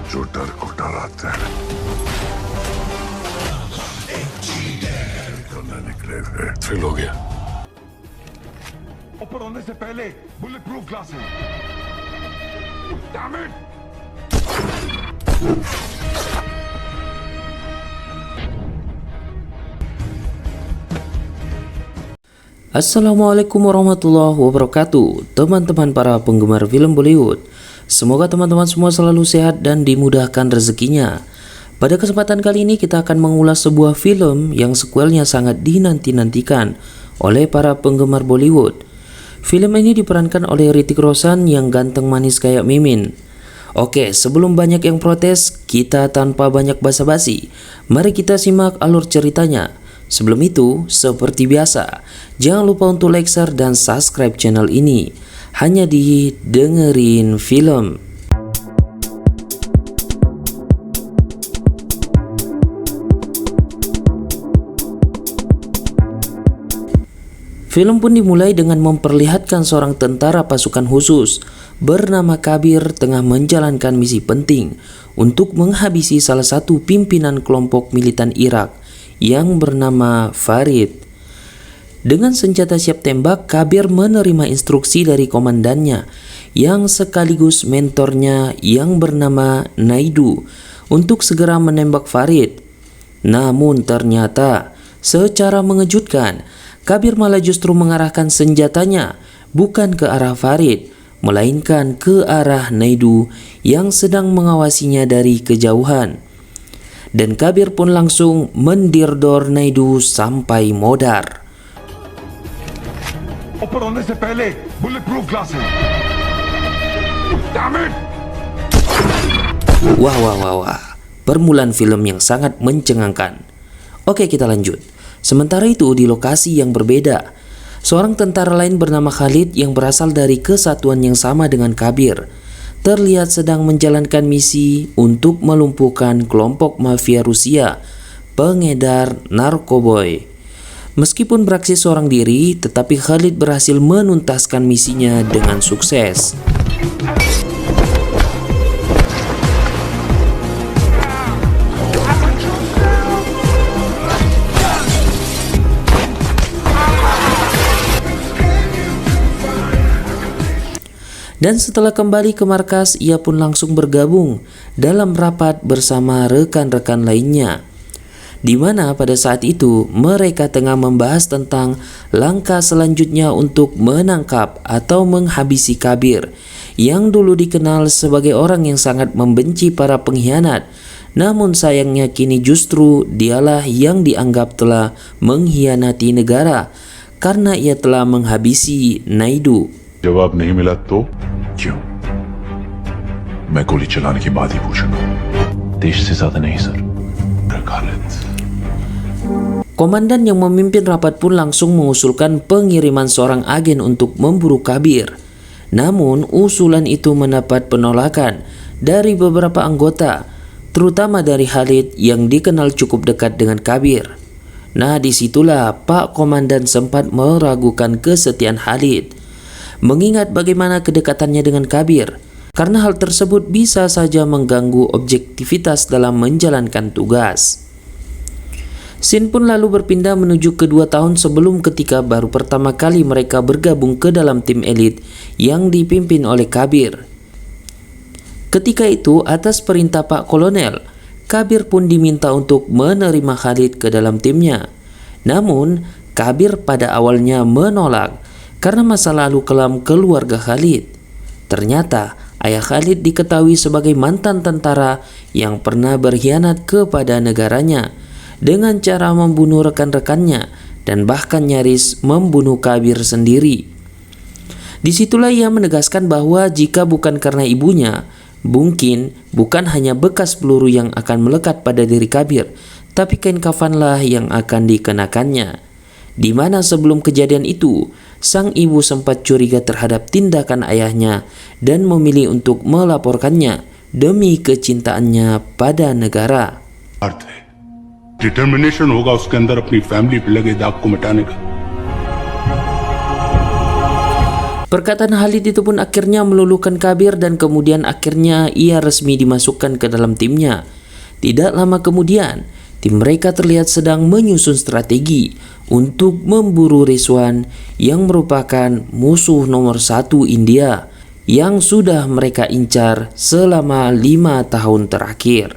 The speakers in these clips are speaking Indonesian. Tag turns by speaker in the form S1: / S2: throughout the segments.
S1: जो डर को डराते हैं करने निकले थे। फेल हो गया। ऊपर होने से पहले बुलेट प्रूफ ग्लास है। Damn it!
S2: Assalamualaikum warahmatullahi wabarakatuh, teman-teman para penggemar film Bollywood. Semoga teman-teman semua selalu sehat dan dimudahkan rezekinya. Pada kesempatan kali ini kita akan mengulas sebuah film yang sequelnya sangat dinanti-nantikan oleh para penggemar Bollywood. Film ini diperankan oleh Hrithik Roshan yang ganteng manis kayak Mimin. Oke, sebelum banyak yang protes, kita tanpa banyak basa-basi, mari kita simak alur ceritanya. Sebelum itu, seperti biasa, jangan lupa untuk like, share, dan subscribe channel ini. Hanya di Dengerin Film. Film pun dimulai dengan memperlihatkan seorang tentara pasukan khusus bernama Kabir tengah menjalankan misi penting untuk menghabisi salah satu pimpinan kelompok militan Irak yang bernama Farid. Dengan senjata siap tembak, Kabir menerima instruksi dari komandannya yang sekaligus mentornya yang bernama Naidu untuk segera menembak Farid. Namun ternyata secara mengejutkan, Kabir malah justru mengarahkan senjatanya bukan ke arah Farid, melainkan ke arah Naidu yang sedang mengawasinya dari kejauhan. Dan Kabir pun langsung mendirdor Naidu sampai modar.
S1: ऊपर होने से पहले bullet proof glass है। Damn it!
S2: Wah. Permulaan film yang sangat mencengangkan. Oke, kita lanjut. Sementara itu di lokasi yang berbeda, seorang tentara lain bernama Khalid yang berasal dari kesatuan yang sama dengan Kabir terlihat sedang menjalankan misi untuk melumpuhkan kelompok mafia Rusia pengedar narkoboy. Meskipun beraksi seorang diri, tetapi Khalid berhasil menuntaskan misinya dengan sukses. Dan setelah kembali ke markas, ia pun langsung bergabung dalam rapat bersama rekan-rekan lainnya, di mana pada saat itu mereka tengah membahas tentang langkah selanjutnya untuk menangkap atau menghabisi Kabir yang dulu dikenal sebagai orang yang sangat membenci para pengkhianat. Namun sayangnya kini justru dialah yang dianggap telah mengkhianati negara karena ia telah menghabisi Naidu.
S1: जवाब नहीं मिला तो क्यों? मैं गोली चलाने की बात ही पूछूंगा। देश से ज्यादा नहीं सर। Khalid.
S2: Komandan yang memimpin rapat pun langsung mengusulkan pengiriman seorang agen untuk memburu Kabir. Namun usulan itu mendapat penolakan dari beberapa anggota, terutama dari Khalid yang dikenal cukup dekat dengan Kabir. Nah, disitulah Pak Komandan sempat meragukan kesetiaan Khalid, mengingat bagaimana kedekatannya dengan Kabir, karena hal tersebut bisa saja mengganggu objektivitas dalam menjalankan tugas. Scene pun lalu berpindah menuju kedua tahun sebelum ketika baru pertama kali mereka bergabung ke dalam tim elit yang dipimpin oleh Kabir. Ketika itu atas perintah Pak Kolonel, Kabir pun diminta untuk menerima Khalid ke dalam timnya. Namun Kabir pada awalnya menolak karena masa lalu kelam keluarga Khalid. Ternyata ayah Khalid diketahui sebagai mantan tentara yang pernah berkhianat kepada negaranya dengan cara membunuh rekan-rekannya dan bahkan nyaris membunuh Kabir sendiri. Disitulah ia menegaskan bahwa jika bukan karena ibunya, mungkin bukan hanya bekas peluru yang akan melekat pada diri Kabir, tapi kain kafanlah yang akan dikenakannya. Di mana sebelum kejadian itu, sang ibu sempat curiga terhadap tindakan ayahnya dan memilih untuk melaporkannya demi kecintaannya pada negara.
S1: Determination होगा उसके अंदर अपनी फैमिली पे लगे दाग को मिटाने का.
S2: Perkataan Khalid itu pun akhirnya meluluhkan Kabir dan kemudian akhirnya ia resmi dimasukkan ke dalam timnya. Tidak lama kemudian, tim mereka terlihat sedang menyusun strategi untuk memburu Rizwan yang merupakan musuh nomor 1 India yang sudah mereka incar selama 5 tahun terakhir.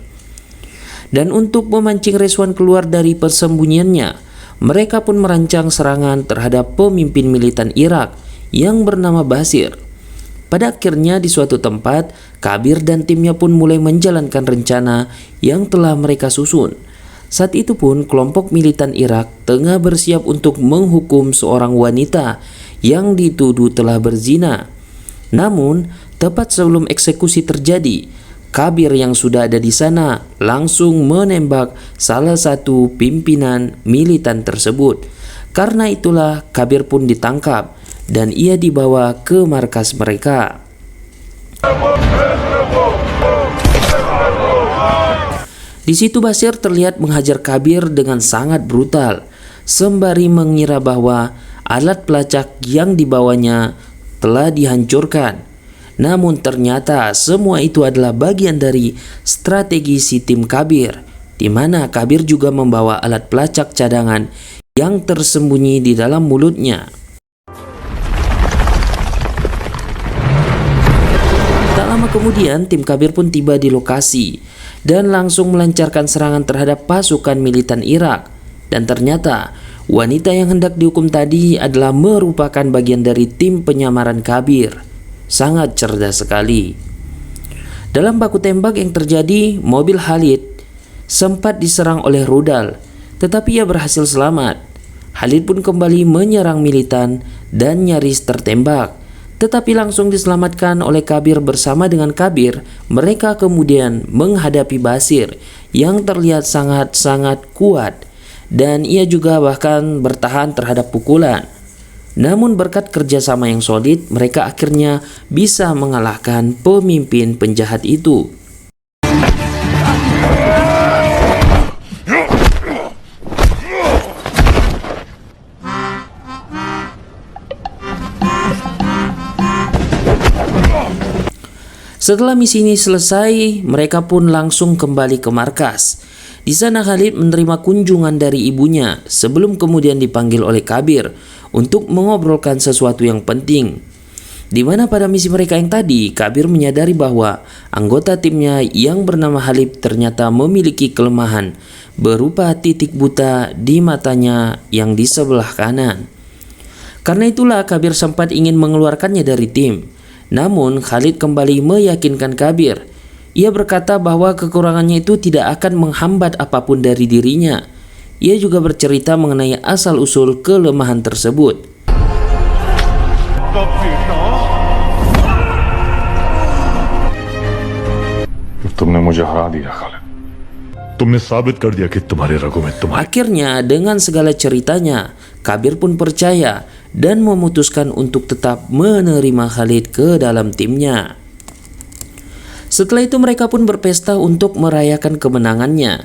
S2: Dan untuk memancing Rizwan keluar dari persembunyiannya, mereka pun merancang serangan terhadap pemimpin militan Irak yang bernama Basir. Pada akhirnya di suatu tempat, Kabir dan timnya pun mulai menjalankan rencana yang telah mereka susun. Saat itu pun kelompok militan Irak tengah bersiap untuk menghukum seorang wanita yang dituduh telah berzina. Namun, tepat sebelum eksekusi terjadi, Kabir yang sudah ada di sana langsung menembak salah satu pimpinan militan tersebut. Karena itulah Kabir pun ditangkap dan ia dibawa ke markas mereka. Di situ Basir terlihat menghajar Kabir dengan sangat brutal, sembari mengira bahwa alat pelacak yang dibawanya telah dihancurkan. Namun ternyata semua itu adalah bagian dari strategi si tim Kabir, di mana Kabir juga membawa alat pelacak cadangan yang tersembunyi di dalam mulutnya. Tak lama kemudian tim Kabir pun tiba di lokasi dan langsung melancarkan serangan terhadap pasukan militan Irak. Dan ternyata wanita yang hendak dihukum tadi adalah merupakan bagian dari tim penyamaran Kabir. Sangat cerdas sekali. Dalam baku tembak yang terjadi, mobil Khalid sempat diserang oleh rudal, tetapi ia berhasil selamat. Khalid pun kembali menyerang militan dan nyaris tertembak, tetapi langsung diselamatkan oleh Kabir. Bersama dengan Kabir, mereka kemudian menghadapi Basir yang terlihat sangat-sangat kuat, dan ia juga bahkan bertahan terhadap pukulan. Namun berkat kerjasama yang solid, mereka akhirnya bisa mengalahkan pemimpin penjahat itu. Setelah misi ini selesai, mereka pun langsung kembali ke markas. Di sana Khalid menerima kunjungan dari ibunya sebelum kemudian dipanggil oleh Kabir untuk mengobrolkan sesuatu yang penting. Di mana pada misi mereka yang tadi, Kabir menyadari bahwa anggota timnya yang bernama Khalid ternyata memiliki kelemahan berupa titik buta di matanya yang di sebelah kanan. Karena itulah Kabir sempat ingin mengeluarkannya dari tim. Namun Khalid kembali meyakinkan Kabir. Ia berkata bahwa kekurangannya itu tidak akan menghambat apapun dari dirinya. Ia juga bercerita mengenai asal-usul kelemahan tersebut.
S1: तुमने मुझे हरा दिया खालिद. तुमने साबित कर दिया कि तुम्हारे रगों में तुम्हारी.
S2: Akhirnya dengan segala ceritanya, Kabir pun percaya dan memutuskan untuk tetap menerima Khalid ke dalam timnya. Setelah itu mereka pun berpesta untuk merayakan kemenangannya.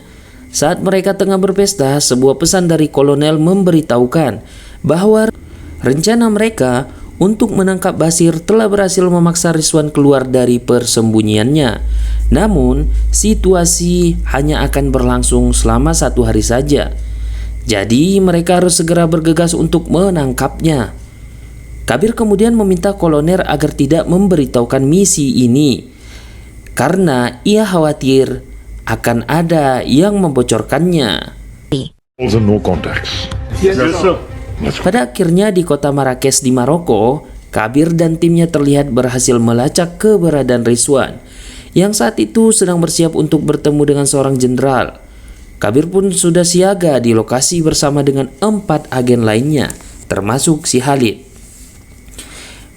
S2: Saat mereka tengah berpesta, sebuah pesan dari kolonel memberitahukan bahwa rencana mereka untuk menangkap Basir telah berhasil memaksa Rizwan keluar dari persembunyiannya. Namun, situasi hanya akan berlangsung selama 1 hari saja. Jadi, mereka harus segera bergegas untuk menangkapnya. Kabir kemudian meminta kolonel agar tidak memberitahukan misi ini, karena ia khawatir akan ada yang membocorkannya.
S1: No contacts.
S3: Yes, sir.
S2: Pada akhirnya di kota Marrakesh di Maroko, Kabir dan timnya terlihat berhasil melacak keberadaan Rizwan yang saat itu sedang bersiap untuk bertemu dengan seorang jenderal. Kabir pun sudah siaga di lokasi bersama dengan 4 agen lainnya, termasuk si Khalid.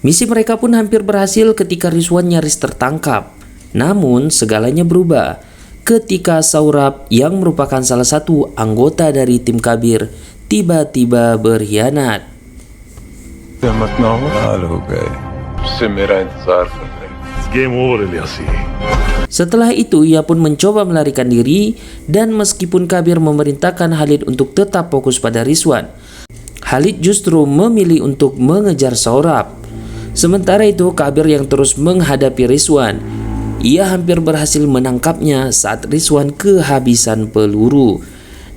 S2: Misi mereka pun hampir berhasil ketika Rizwan nyaris tertangkap. Namun segalanya berubah ketika Saurab yang merupakan salah satu anggota dari tim Kabir tiba-tiba berkhianat.
S1: Game over, Ilyasi.
S2: Setelah itu ia pun mencoba melarikan diri, dan meskipun Kabir memerintahkan Khalid untuk tetap fokus pada Rizwan, Khalid justru memilih untuk mengejar Saurab. Sementara itu, Kabir yang terus menghadapi Rizwan, ia hampir berhasil menangkapnya saat Rizwan kehabisan peluru.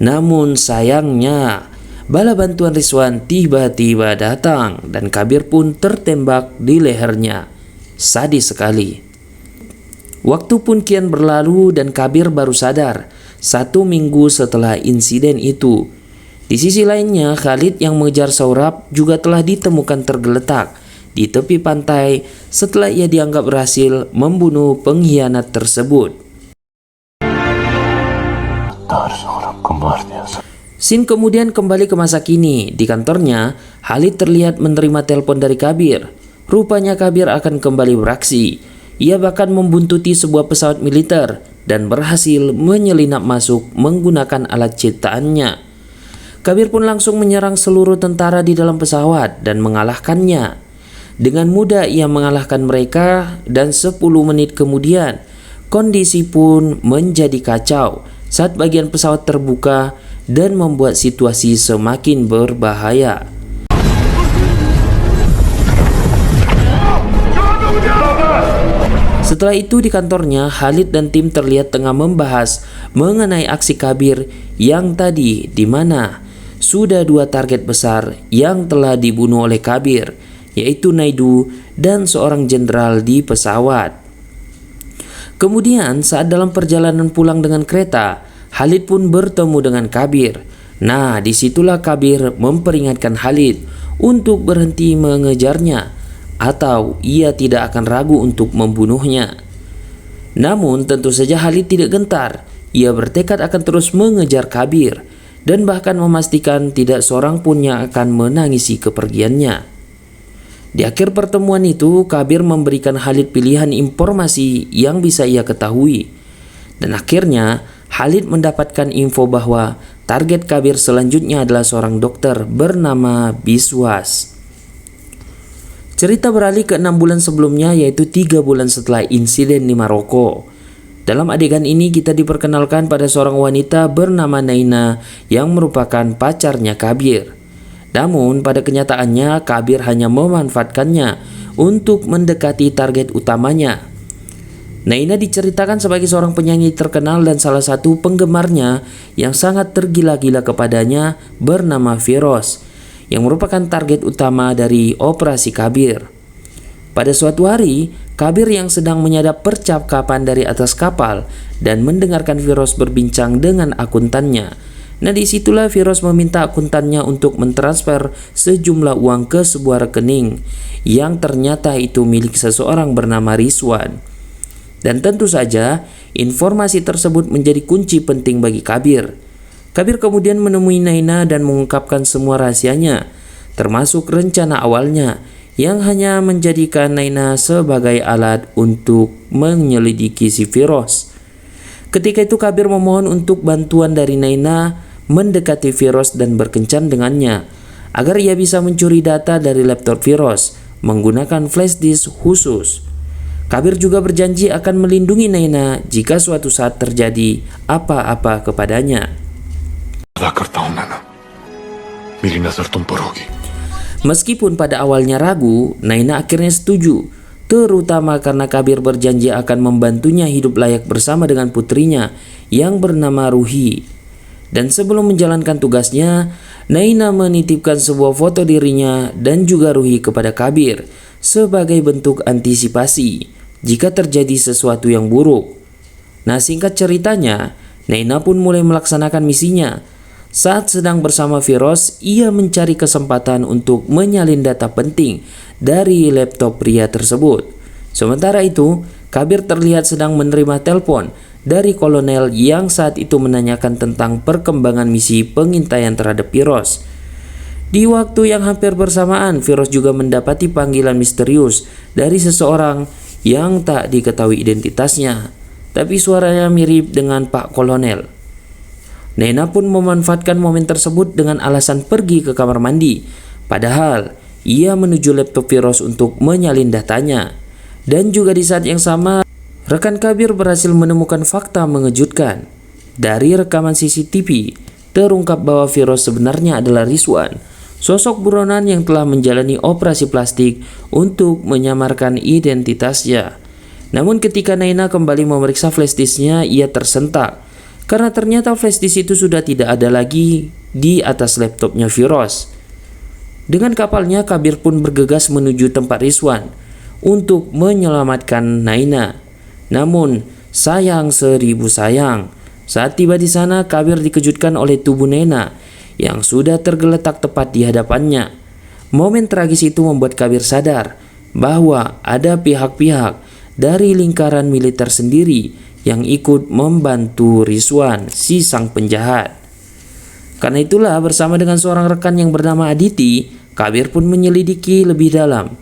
S2: Namun sayangnya, bala bantuan Rizwan tiba-tiba datang dan Kabir pun tertembak di lehernya. Sadis sekali. Waktu pun kian berlalu dan Kabir baru sadar 1 minggu setelah insiden itu. Di sisi lainnya, Khalid yang mengejar Saurab juga telah ditemukan tergeletak di tepi pantai setelah ia dianggap berhasil membunuh pengkhianat tersebut. Sin kemudian kembali ke masa kini. Di kantornya, Khalid terlihat menerima telepon dari Kabir. Rupanya Kabir akan kembali beraksi. Ia bahkan membuntuti sebuah pesawat militer dan berhasil menyelinap masuk menggunakan alat ciptaannya. Kabir pun langsung menyerang seluruh tentara di dalam pesawat dan mengalahkannya. Dengan mudah ia mengalahkan mereka dan 10 menit kemudian kondisi pun menjadi kacau saat bagian pesawat terbuka dan membuat situasi semakin berbahaya. Setelah itu di kantornya, Khalid dan tim terlihat tengah membahas mengenai aksi Kabir yang tadi, di mana sudah 2 target besar yang telah dibunuh oleh Kabir, yaitu Naidu dan seorang jenderal di pesawat. Kemudian saat dalam perjalanan pulang dengan kereta, Khalid pun bertemu dengan Kabir. Nah, disitulah Kabir memperingatkan Khalid untuk berhenti mengejarnya, atau ia tidak akan ragu untuk membunuhnya. Namun tentu saja Khalid tidak gentar. Ia bertekad akan terus mengejar Kabir dan bahkan memastikan tidak seorang pun yang akan menangisi kepergiannya. Di akhir pertemuan itu, Kabir memberikan Khalid pilihan informasi yang bisa ia ketahui. Dan akhirnya Khalid mendapatkan info bahwa target Kabir selanjutnya adalah seorang dokter bernama Biswas. Cerita beralih ke 6 bulan sebelumnya, yaitu 3 bulan setelah insiden di Maroko. Dalam adegan ini kita diperkenalkan pada seorang wanita bernama Naina yang merupakan pacarnya Kabir. Namun pada kenyataannya Kabir hanya memanfaatkannya untuk mendekati target utamanya. Naina diceritakan sebagai seorang penyanyi terkenal dan salah satu penggemarnya yang sangat tergila-gila kepadanya bernama Firoz, yang merupakan target utama dari operasi Kabir. Pada suatu hari, Kabir yang sedang menyadap percakapan dari atas kapal dan mendengarkan Firoz berbincang dengan akuntannya. Nah, disitulah Firoz meminta akuntannya untuk mentransfer sejumlah uang ke sebuah rekening yang ternyata itu milik seseorang bernama Rizwan. Dan tentu saja informasi tersebut menjadi kunci penting bagi Kabir. Kabir kemudian menemui Naina dan mengungkapkan semua rahasianya, termasuk rencana awalnya yang hanya menjadikan Naina sebagai alat untuk menyelidiki si Firoz. Ketika itu Kabir memohon untuk bantuan dari Naina mendekati Firoz dan berkencan dengannya agar ia bisa mencuri data dari laptop Firoz menggunakan flash disk khusus. Kabir juga berjanji akan melindungi Naina jika suatu saat terjadi apa-apa kepadanya. Meskipun pada awalnya ragu, Naina akhirnya setuju, terutama karena Kabir berjanji akan membantunya hidup layak bersama dengan putrinya yang bernama Ruhi. Dan sebelum menjalankan tugasnya, Naina menitipkan sebuah foto dirinya dan juga Ruhi kepada Kabir sebagai bentuk antisipasi jika terjadi sesuatu yang buruk. Nah, singkat ceritanya, Naina pun mulai melaksanakan misinya. Saat sedang bersama Firoz, ia mencari kesempatan untuk menyalin data penting dari laptop pria tersebut. Sementara itu, Kabir terlihat sedang menerima telepon dari kolonel yang saat itu menanyakan tentang perkembangan misi pengintaian terhadap Firoz. Di waktu yang hampir bersamaan, Firoz juga mendapati panggilan misterius dari seseorang yang tak diketahui identitasnya, tapi suaranya mirip dengan Pak Kolonel. Naina pun memanfaatkan momen tersebut dengan alasan pergi ke kamar mandi. Padahal ia menuju laptop Firoz untuk menyalin datanya. Dan juga di saat yang sama, rekan Kabir berhasil menemukan fakta mengejutkan. Dari rekaman CCTV, terungkap bahwa Firoz sebenarnya adalah Rizwan, sosok buronan yang telah menjalani operasi plastik untuk menyamarkan identitasnya. Namun ketika Naina kembali memeriksa flash disknya, ia tersentak karena ternyata flash disk itu sudah tidak ada lagi di atas laptopnya Firoz. Dengan kapalnya, Kabir pun bergegas menuju tempat Rizwan untuk menyelamatkan Naina. Namun sayang seribu sayang, saat tiba di sana Kabir dikejutkan oleh tubuh Naina yang sudah tergeletak tepat di hadapannya. Momen tragis itu membuat Kabir sadar bahwa ada pihak-pihak dari lingkaran militer sendiri yang ikut membantu Rizwan, si sang penjahat. Karena itulah bersama dengan seorang rekan yang bernama Aditi, Kabir pun menyelidiki lebih dalam.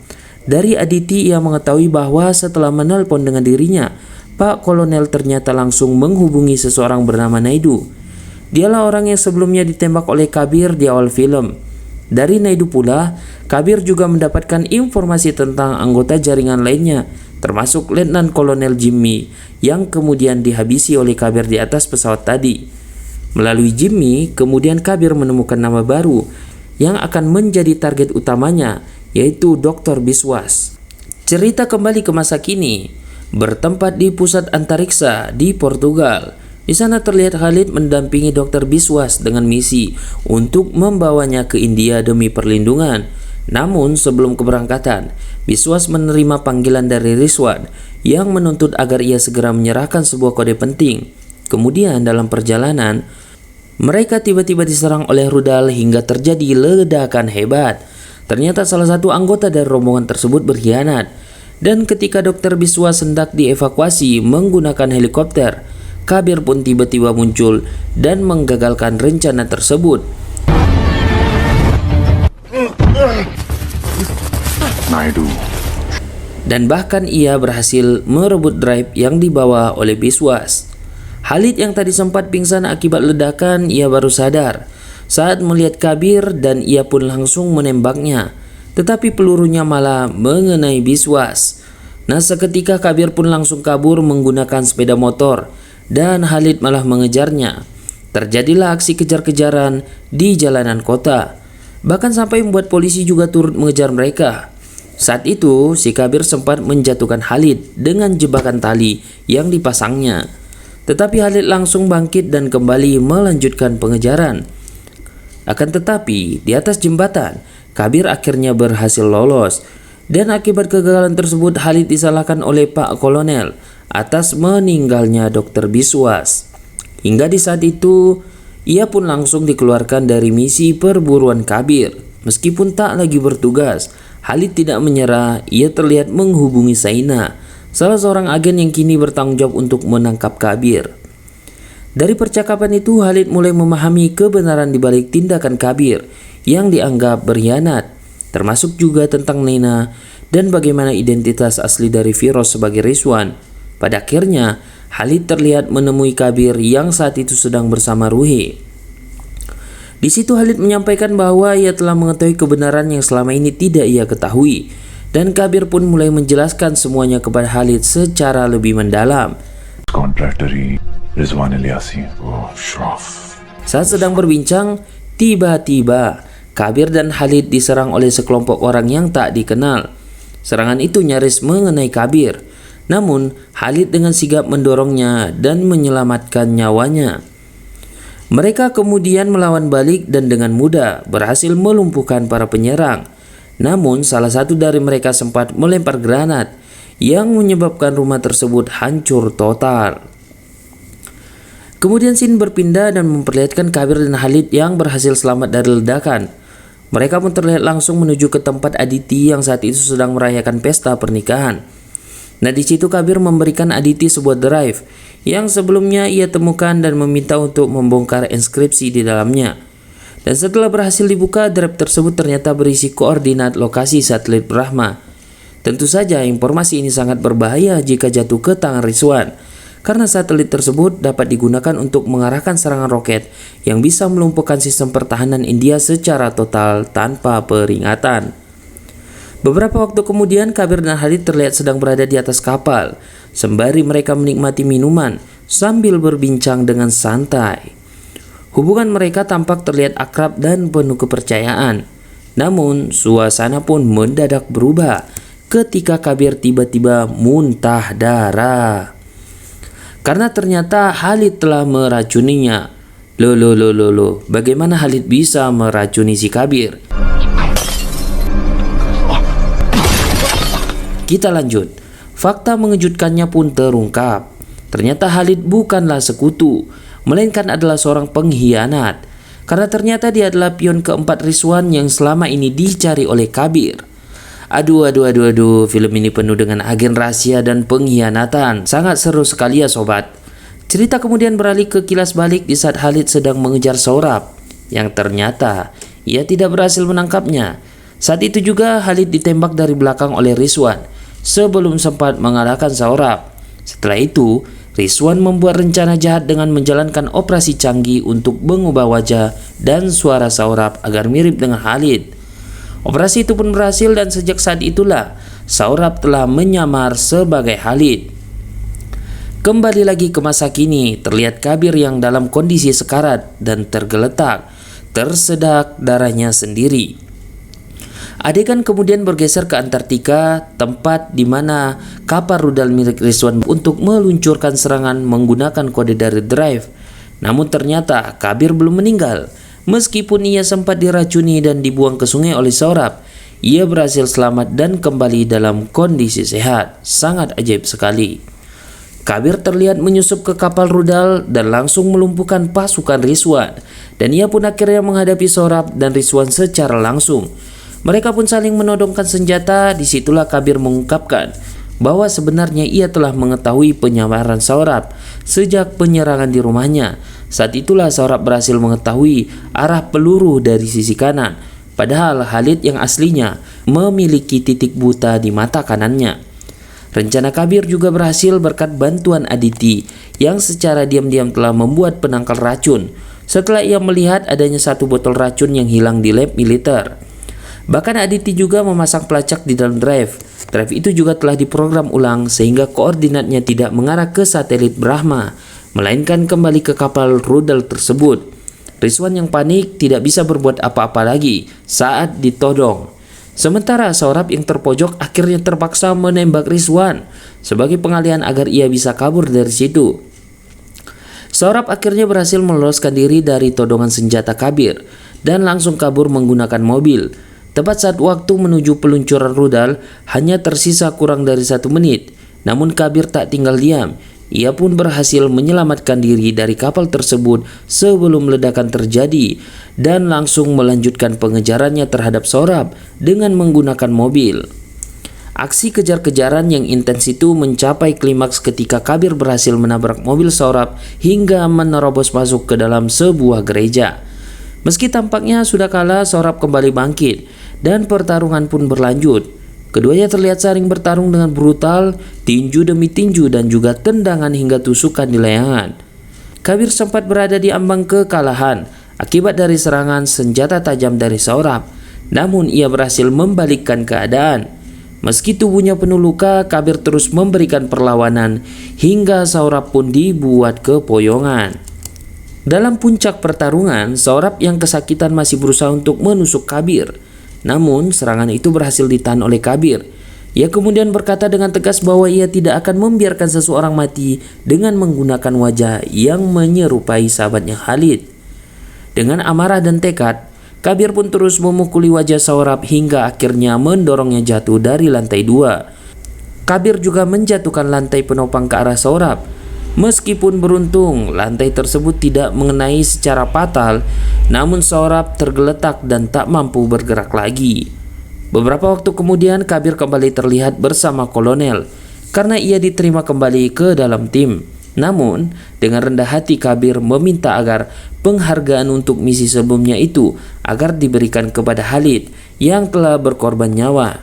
S2: Dari Aditi ia mengetahui bahwa setelah menelpon dengan dirinya, Pak Kolonel ternyata langsung menghubungi seseorang bernama Naidu. Dialah orang yang sebelumnya ditembak oleh Kabir di awal film. Dari Naidu pula, Kabir juga mendapatkan informasi tentang anggota jaringan lainnya, termasuk Letnan Kolonel Jimmy yang kemudian dihabisi oleh Kabir di atas pesawat tadi. Melalui Jimmy, kemudian Kabir menemukan nama baru yang akan menjadi target utamanya, yaitu Dr. Biswas. Cerita kembali ke masa kini, bertempat di pusat antariksa di Portugal. Di sana terlihat Khalid mendampingi Dr. Biswas dengan misi untuk membawanya ke India demi perlindungan. Namun sebelum keberangkatan, Biswas menerima panggilan dari Rizwan yang menuntut agar ia segera menyerahkan sebuah kode penting. Kemudian dalam perjalanan, mereka tiba-tiba diserang oleh rudal hingga terjadi ledakan hebat. Ternyata salah satu anggota dari rombongan tersebut berkhianat. Dan ketika Dr. Biswas hendak dievakuasi menggunakan helikopter, Kabir pun tiba-tiba muncul dan menggagalkan rencana tersebut.
S1: Naidu.
S2: Dan bahkan ia berhasil merebut drive yang dibawa oleh Biswas. Khalid yang tadi sempat pingsan akibat ledakan, ia baru sadar saat melihat Kabir dan ia pun langsung menembaknya. Tetapi pelurunya malah mengenai Biswas. Nah, seketika Kabir pun langsung kabur menggunakan sepeda motor dan Khalid malah mengejarnya. Terjadilah aksi kejar-kejaran di jalanan kota. Bahkan sampai membuat polisi juga turut mengejar mereka. Saat itu, si Kabir sempat menjatuhkan Khalid dengan jebakan tali yang dipasangnya. Tetapi Khalid langsung bangkit dan kembali melanjutkan pengejaran. Akan tetapi, di atas jembatan, Kabir akhirnya berhasil lolos. Dan akibat kegagalan tersebut, Khalid disalahkan oleh Pak Kolonel atas meninggalnya Dr. Biswas. Hingga di saat itu, ia pun langsung dikeluarkan dari misi perburuan Kabir. Meskipun tak lagi bertugas, Khalid tidak menyerah. Ia terlihat menghubungi Saina, salah seorang agen yang kini bertanggung jawab untuk menangkap Kabir. Dari percakapan itu, Khalid mulai memahami kebenaran di balik tindakan Kabir yang dianggap berkhianat, termasuk juga tentang Nena dan bagaimana identitas asli dari Firoz sebagai Rizwan. Pada akhirnya, Khalid terlihat menemui Kabir yang saat itu sedang bersama Ruhi. Di situ Khalid menyampaikan bahwa ia telah mengetahui kebenaran yang selama ini tidak ia ketahui. Dan Kabir pun mulai menjelaskan semuanya kepada Khalid secara lebih mendalam.
S1: Kontrak dari Rizwan Ilyasi. Oh, Shraf.
S2: Saat sedang berbincang, tiba-tiba Kabir dan Khalid diserang oleh sekelompok orang yang tak dikenal. Serangan itu nyaris mengenai Kabir. Namun, Khalid dengan sigap mendorongnya dan menyelamatkan nyawanya. Mereka kemudian melawan balik dan dengan mudah berhasil melumpuhkan para penyerang. Namun salah satu dari mereka sempat melempar granat yang menyebabkan rumah tersebut hancur total. Kemudian scene berpindah dan memperlihatkan Kabir dan Khalid yang berhasil selamat dari ledakan. Mereka pun terlihat langsung menuju ke tempat Aditi yang saat itu sedang merayakan pesta pernikahan. Nah, di situ Kabir memberikan Aditi sebuah drive yang sebelumnya ia temukan dan meminta untuk membongkar inskripsi di dalamnya. Dan setelah berhasil dibuka, drive tersebut ternyata berisi koordinat lokasi satelit Brahma. Tentu saja informasi ini sangat berbahaya jika jatuh ke tangan Rizwan, karena satelit tersebut dapat digunakan untuk mengarahkan serangan roket yang bisa melumpuhkan sistem pertahanan India secara total tanpa peringatan. Beberapa waktu kemudian, Kabir dan Khalid terlihat sedang berada di atas kapal, sembari mereka menikmati minuman sambil berbincang dengan santai. Hubungan mereka tampak terlihat akrab dan penuh kepercayaan. Namun suasana pun mendadak berubah ketika Kabir tiba-tiba muntah darah. Karena ternyata Khalid telah meracuninya. Loh, bagaimana Khalid bisa meracuni si Kabir? Kita lanjut. Fakta mengejutkannya pun terungkap. Ternyata Khalid bukanlah sekutu, melainkan adalah seorang pengkhianat. Karena ternyata dia adalah pion keempat Rizwan yang selama ini dicari oleh Kabir. Aduh, film ini penuh dengan agen rahasia dan pengkhianatan. Sangat seru sekali ya sobat. Cerita kemudian beralih ke kilas balik di saat Khalid sedang mengejar Saurabh, yang ternyata ia tidak berhasil menangkapnya. Saat itu juga Khalid ditembak dari belakang oleh Rizwan sebelum sempat mengalahkan Saurabh. Setelah itu, Rizwan membuat rencana jahat dengan menjalankan operasi canggih untuk mengubah wajah dan suara Saurabh agar mirip dengan Khalid. Operasi itu pun berhasil dan sejak saat itulah Saurabh telah menyamar sebagai Khalid. Kembali lagi ke masa kini, terlihat Kabir yang dalam kondisi sekarat dan tergeletak, tersedak darahnya sendiri. Adegan kemudian bergeser ke Antartika, tempat di mana kapal rudal milik Rizwan untuk meluncurkan serangan menggunakan kode dari Drive. Namun ternyata Kabir belum meninggal. Meskipun ia sempat diracuni dan dibuang ke sungai oleh Saurabh, ia berhasil selamat dan kembali dalam kondisi sehat. Sangat ajaib sekali. Kabir terlihat menyusup ke kapal rudal dan langsung melumpuhkan pasukan Rizwan, dan ia pun akhirnya menghadapi Saurabh dan Rizwan secara langsung. Mereka pun saling menodongkan senjata. Disitulah Kabir mengungkapkan bahwa sebenarnya ia telah mengetahui penyamaran Saurabh sejak penyerangan di rumahnya. Saat itulah Saurabh berhasil mengetahui arah peluru dari sisi kanan, padahal Khalid yang aslinya memiliki titik buta di mata kanannya. Rencana Kabir juga berhasil berkat bantuan Aditi yang secara diam-diam telah membuat penangkal racun setelah ia melihat adanya satu botol racun yang hilang di lab militer. Bahkan Aditi juga memasang pelacak di dalam drive. Drive itu juga telah diprogram ulang sehingga koordinatnya tidak mengarah ke satelit Brahma, melainkan kembali ke kapal rudal tersebut. Rizwan yang panik tidak bisa berbuat apa-apa lagi saat ditodong. Sementara Saurabh yang terpojok akhirnya terpaksa menembak Rizwan sebagai pengalihan agar ia bisa kabur dari situ. Saurabh akhirnya berhasil meloloskan diri dari todongan senjata Kabir dan langsung kabur menggunakan mobil. Tepat saat waktu menuju peluncuran rudal hanya tersisa kurang dari 1 menit. Namun Kabir tak tinggal diam. Ia pun berhasil menyelamatkan diri dari kapal tersebut sebelum ledakan terjadi dan langsung melanjutkan pengejarannya terhadap Saurabh dengan menggunakan mobil. Aksi kejar-kejaran yang intens itu mencapai klimaks ketika Kabir berhasil menabrak mobil Saurabh hingga menerobos masuk ke dalam sebuah gereja. Meski tampaknya sudah kalah, Saurabh kembali bangkit dan pertarungan pun berlanjut. Keduanya terlihat saling bertarung dengan brutal, tinju demi tinju dan juga tendangan hingga tusukan di layangan. Kabir sempat berada di ambang kekalahan akibat dari serangan senjata tajam dari Saurabh. Namun ia berhasil membalikkan keadaan. Meski tubuhnya penuh luka, Kabir terus memberikan perlawanan hingga Saurabh pun dibuat kepoyongan. Dalam puncak pertarungan, Saurabh yang kesakitan masih berusaha untuk menusuk Kabir. Namun serangan itu berhasil ditahan oleh Kabir. Ia kemudian berkata dengan tegas bahwa ia tidak akan membiarkan seseorang mati dengan menggunakan wajah yang menyerupai sahabatnya Khalid. Dengan amarah dan tekad, Kabir pun terus memukuli wajah Saurabh hingga akhirnya mendorongnya jatuh dari lantai 2. Kabir juga menjatuhkan lantai penopang ke arah Saurabh. Meskipun beruntung, lantai tersebut tidak mengenai secara fatal, namun Saurabh tergeletak dan tak mampu bergerak lagi. Beberapa waktu kemudian Kabir kembali terlihat bersama kolonel karena ia diterima kembali ke dalam tim. Namun dengan rendah hati Kabir meminta agar penghargaan untuk misi sebelumnya itu agar diberikan kepada Khalid yang telah berkorban nyawa.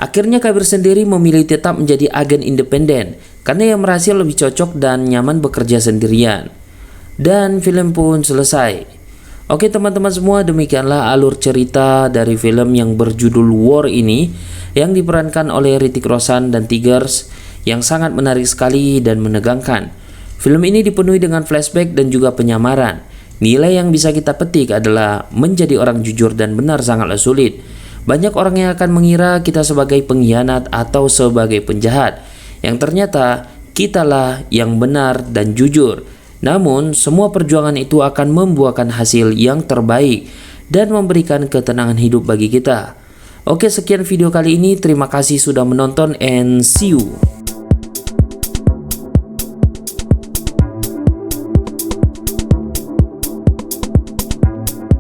S2: Akhirnya Kabir sendiri memilih tetap menjadi agen independen karena ia merasa lebih cocok dan nyaman bekerja sendirian. Dan film pun selesai. Oke teman-teman semua, demikianlah alur cerita dari film yang berjudul War ini yang diperankan oleh Hrithik Roshan dan Tigers, yang sangat menarik sekali dan menegangkan. Film ini dipenuhi dengan flashback dan juga penyamaran. Nilai yang bisa kita petik adalah menjadi orang jujur dan benar sangatlah sulit. Banyak orang yang akan mengira kita sebagai pengkhianat atau sebagai penjahat, yang ternyata kitalah yang benar dan jujur. Namun, semua perjuangan itu akan membuahkan hasil yang terbaik dan memberikan ketenangan hidup bagi kita. Oke, sekian video kali ini. Terima kasih sudah menonton and see you.